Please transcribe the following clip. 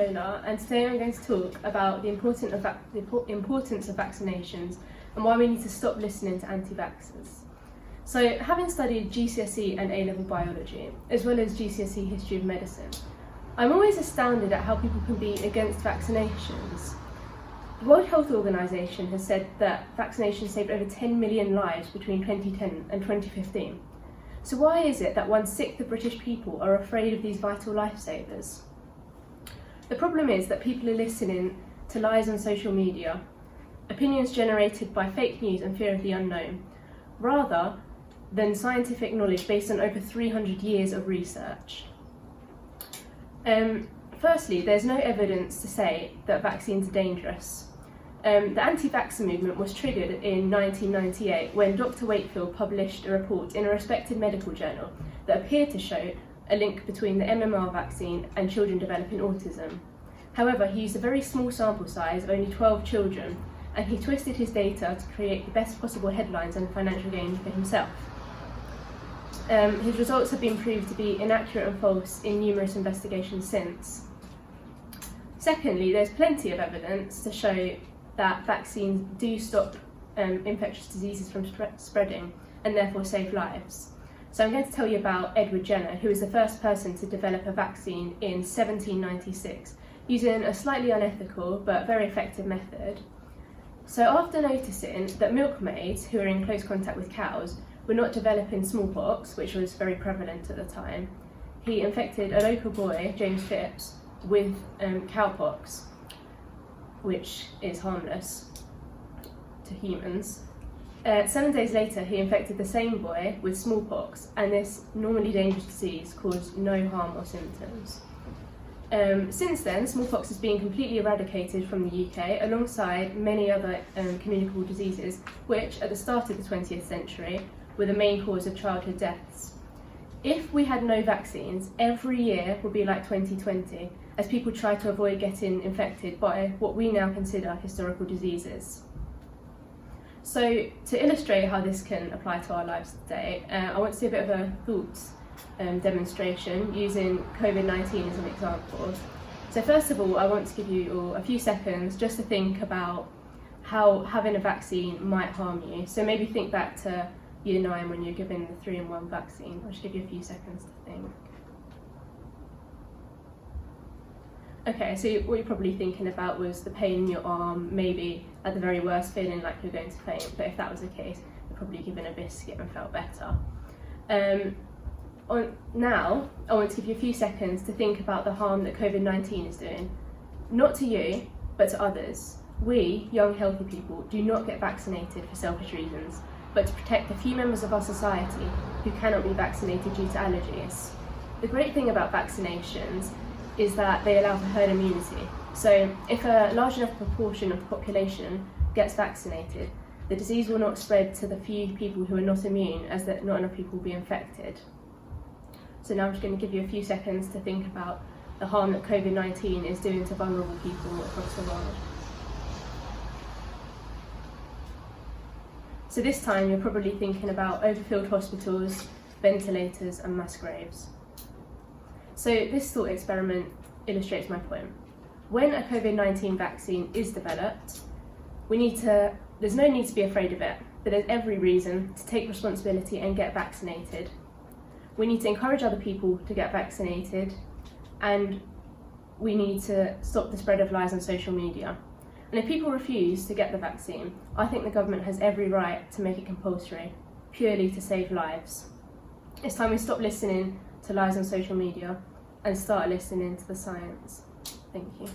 Lola, and today I'm going to talk about the importance of vaccinations and why we need to stop listening to anti-vaxxers. So, having studied GCSE and A-level biology, as well as GCSE history of medicine, I'm always astounded at how people can be against vaccinations. The World Health Organization has said that vaccinations saved over 10 million lives between 2010 and 2015. So why is it that 1/6 of British people are afraid of these vital lifesavers? The problem is that people are listening to lies on social media, opinions generated by fake news and fear of the unknown, rather than scientific knowledge based on over 300 years of research. Firstly, there's no evidence to say that vaccines are dangerous. The anti-vaxxer movement was triggered in 1998 when Dr. Wakefield published a report in a respected medical journal that appeared to show a link between the MMR vaccine and children developing autism. However, he used a very small sample size of only 12 children, and he twisted his data to create the best possible headlines and financial gain for himself. His results have been proved to be inaccurate and false in numerous investigations since. Secondly, there's plenty of evidence to show that vaccines do stop infectious diseases from spreading and therefore save lives. So I'm going to tell you about Edward Jenner, who was the first person to develop a vaccine in 1796 using a slightly unethical but very effective method. So after noticing that milkmaids who were in close contact with cows were not developing smallpox, which was very prevalent at the time, he infected a local boy, James Phipps, with cowpox, which is harmless to humans. 7 days later, he infected the same boy with smallpox, and this normally dangerous disease caused no harm or symptoms. Since then, smallpox has been completely eradicated from the UK, alongside many other communicable diseases, which at the start of the 20th century were the main cause of childhood deaths. If we had no vaccines, every year would be like 2020, as people try to avoid getting infected by what we now consider historical diseases. So, to illustrate how this can apply to our lives today, I want to do a bit of a thoughts demonstration using COVID-19 as an example. So first of all, I want to give you all a few seconds just to think about how having a vaccine might harm you. So maybe think back to Year 9 when you're given the 3-in-1 vaccine. I'll just give you a few seconds to think. Okay, so what you're probably thinking about was the pain in your arm, maybe at the very worst feeling like you're going to faint, but if that was the case, you're probably given a biscuit and felt better. Now, I want to give you a few seconds to think about the harm that COVID-19 is doing. Not to you, but to others. We, young healthy people, do not get vaccinated for selfish reasons, but to protect the few members of our society who cannot be vaccinated due to allergies. The great thing about vaccinations is that they allow for herd immunity. So if a large enough proportion of the population gets vaccinated, the disease will not spread to the few people who are not immune, as that not enough people will be infected. So now I'm just going to give you a few seconds to think about the harm that COVID-19 is doing to vulnerable people across the world. So this time you're probably thinking about overfilled hospitals, ventilators and mass graves. So this thought experiment illustrates my point. When a COVID-19 vaccine is developed, there's no need to be afraid of it, but there's every reason to take responsibility and get vaccinated. We need to encourage other people to get vaccinated, and we need to stop the spread of lies on social media. And if people refuse to get the vaccine, I think the government has every right to make it compulsory, purely to save lives. It's time we stop listening to lies on social media and start listening to the science. Thank you.